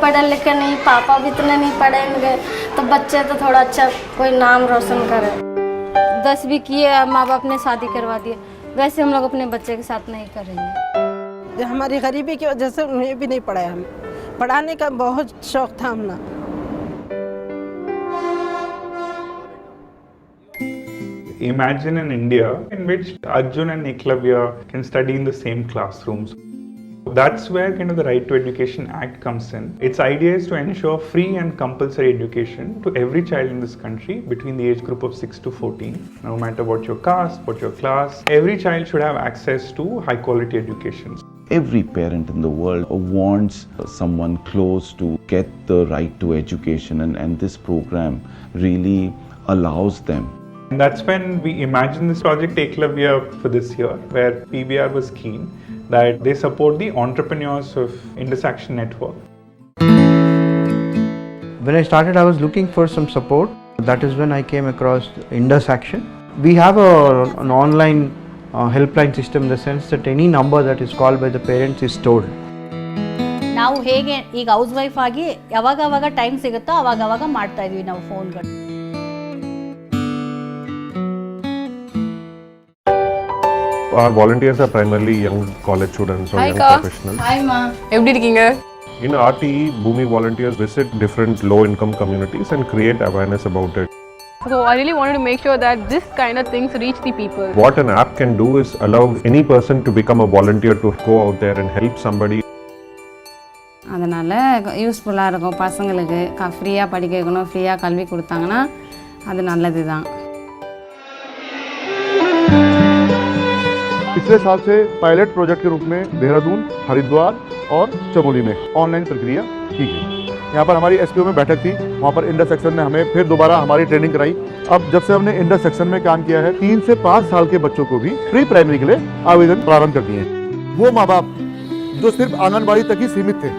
पढ़े लिखे नहीं, पापा भी इतने नहीं पढ़ेंगे, तो बच्चे तो थोड़ा अच्छा कोई नाम रोशन करे। 10 भी किए, माँ बाप ने शादी करवा दिए, वैसे हम लोग अपने बच्चे के साथ नहीं करेंगे। हमारी गरीबी की वजह से उन्हें भी नहीं पढ़ाया, हमें पढ़ाने का बहुत शौक था हमने। Imagine in India in which Arjun and Eklavya can study in the same classrooms. That's where kind of the Right to Education Act comes in. Its idea is to ensure free and compulsory education to every child in this country between the age group of 6 to 14. No matter what your caste, what your class, every child should have access to high quality education. Every parent in the world wants someone close to get the right to education, and this program really allows them. And that's when we imagined this project Eklavya for this year, where PBR was keen that they support the entrepreneurs of Indus Action Network. When I started, I was looking for some support. That is when I came across Indus Action. We have an online helpline system in the sense that any number that is called by the parents is told. ನಾವು ಹೇಗೆ ಈಗ house wife ಆಗಿ ಯಾವಾಗ time ಸಿಗುತ್ತೋ ಅವಾಗ ಮಾಡ್ತಾ ಇದೀವಿ ನಾವು ಫೋನ್ಗಳು. Our volunteers are primarily young college students or young professionals. Hi ma. எப்படி இருக்கீங்க? In RTE, Bhumi volunteers visit different low-income communities and create awareness about it. So I really wanted to make sure that this kind of things reach the people. What an app can do is allow any person to become a volunteer to go out there and help somebody. அதனால் யூஸ்ஃபுல்லாக இருக்கும் பசங்களுக்கு, ஃப்ரீயாக படிக்க வைக்கணும், ஃப்ரீயாக கல்வி கொடுத்தாங்கன்னா அது நல்லது தான். पिछले साल से पायलट प्रोजेक्ट के रूप में देहरादून, हरिद्वार और चमोली में ऑनलाइन प्रक्रिया की गई। यहाँ पर हमारी एसपीओ में बैठक थी, वहाँ पर इंडस सेक्शन ने हमें फिर दोबारा हमारी ट्रेनिंग कराई। अब जब से हमने इंडस सेक्शन में काम किया है, 3 से 5 साल के बच्चों को भी प्री प्राइमरी के लिए आवेदन प्रारंभ कर दिए हैं। वो माँ बाप जो सिर्फ आंगनबाड़ी तक ही सीमित थे,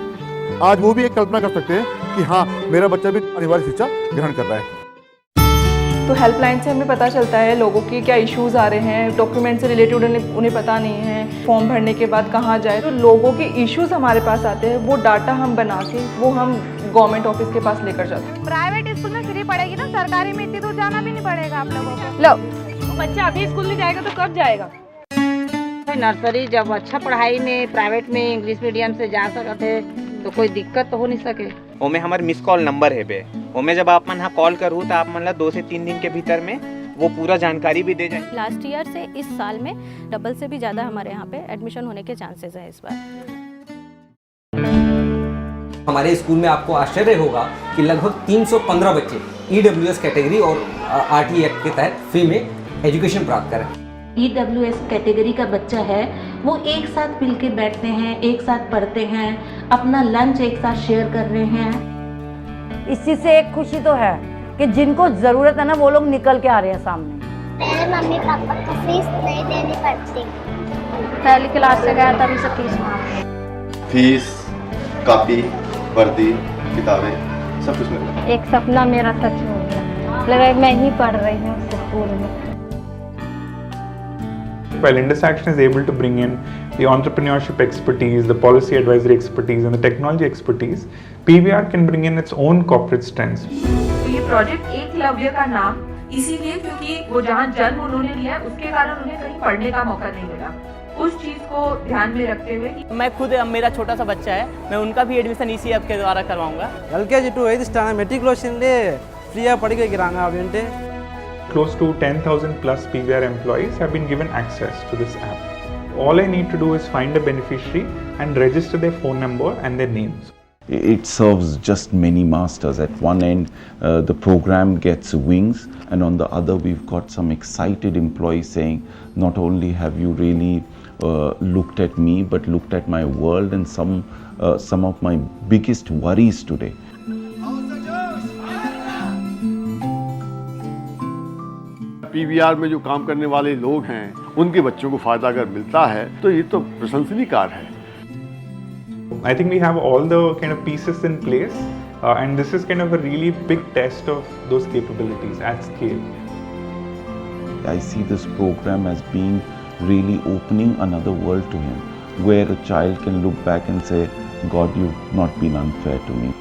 आज वो भी एक कल्पना कर सकते हैं कि हाँ, मेरा बच्चा भी अनिवार्य शिक्षा ग्रहण कर रहा है। तो हेल्पलाइन से हमें पता चलता है लोगों के क्या इश्यूज आ रहे हैं, डॉक्यूमेंट से रिलेटेड उन्हें पता नहीं है, फॉर्म भरने के बाद कहाँ जाए। तो लोगों के इश्यूज हमारे पास आते हैं, वो डाटा हम बना के वो हम गवर्नमेंट ऑफिस के पास लेकर जाते हैं। प्राइवेट स्कूल में फ्री पढ़ेगी ना, सरकारी में इतनी दूर जाना भी नहीं पड़ेगा आप लोगों को। लो बच्चा अभी स्कूल नहीं जाएगा तो कब जाएगा? नर्सरी जब अच्छा पढ़ाई में प्राइवेट में इंग्लिश मीडियम से जा सकते तो कोई दिक्कत तो हो नहीं सके। ओमे हमारे मिस कॉल नंबर है बे, ओमे जब आप मन कॉल करूँ तो आप मतलब 2 से 3 दिन के भीतर में वो पूरा जानकारी भी दे जाए। लास्ट ईयर से इस साल में डबल से भी ज़्यादा हमारे यहाँ पे एडमिशन होने के चांसेस हैं इस बार। हमारे स्कूल में आपको आश्चर्य होगा कि लगभग 315 बच्चे EWS कैटेगरी और RTE एक्ट के तहत फ्री में एजुकेशन प्राप्त करें। EWS कैटेगरी का बच्चा है, वो एक साथ मिल के बैठते हैं, एक साथ पढ़ते हैं, अपना लंच एक साथ शेयर कर रहे हैं। इस चीज़ से एक खुशी तो है कि जिनको ज़रूरत है ना वो लोग निकल के आ रहे हैं सामने। मेरे मम्मी पापा को फीस नहीं देनी पड़ती। पहली क्लास से गया तभी से फीस माफ। फीस, कॉपी, वर्दी, किताबें सब कुछ मिल रहा है। एक सपना मेरा सच हो गया, लगा मैं ही पढ़ रही हूँ स्कूल में। While Indus Action is able to bring in the entrepreneurship expertise, the policy advisory expertise and the technology expertise, PBR can bring in its own corporate strengths. तो ये प्रोजेक्ट एकलव्य का नाम इसीलिए क्योंकि वो जहाँ जन्म उन्होंने लिया उसके कारण उन्हें कहीं पढ़ने का मौका नहीं मिला। उस चीज को ध्यान में रखते हुए मैं खुद, मेरा छोटा सा बच्चा है, मैं उनका भी एडमिशन इसी ऐप के द्वारा करवाऊंगा। LKG to 8th standard matriculation ले फ्रीया पढ़ के गिरांगा अभी। Close to 10,000 plus PBR employees have been given access to this app. All I need to do is find a beneficiary and register their phone number and their names. It serves just many masters. At one end, the program gets wings, and on the other, we've got some excited employees saying, not only have you really looked at me, but looked at my world and some of my biggest worries today. PBR में जो काम करने वाले लोग हैं, उनके बच्चों को फायदा अगर मिलता है तो ये तो प्रशंसनीय कार्य है। I think we have all the kind of pieces in place, and this is kind of a really big test of those capabilities at scale. I see this program as being really opening another world to him, where a child can look back and say, God, you've not been unfair to me.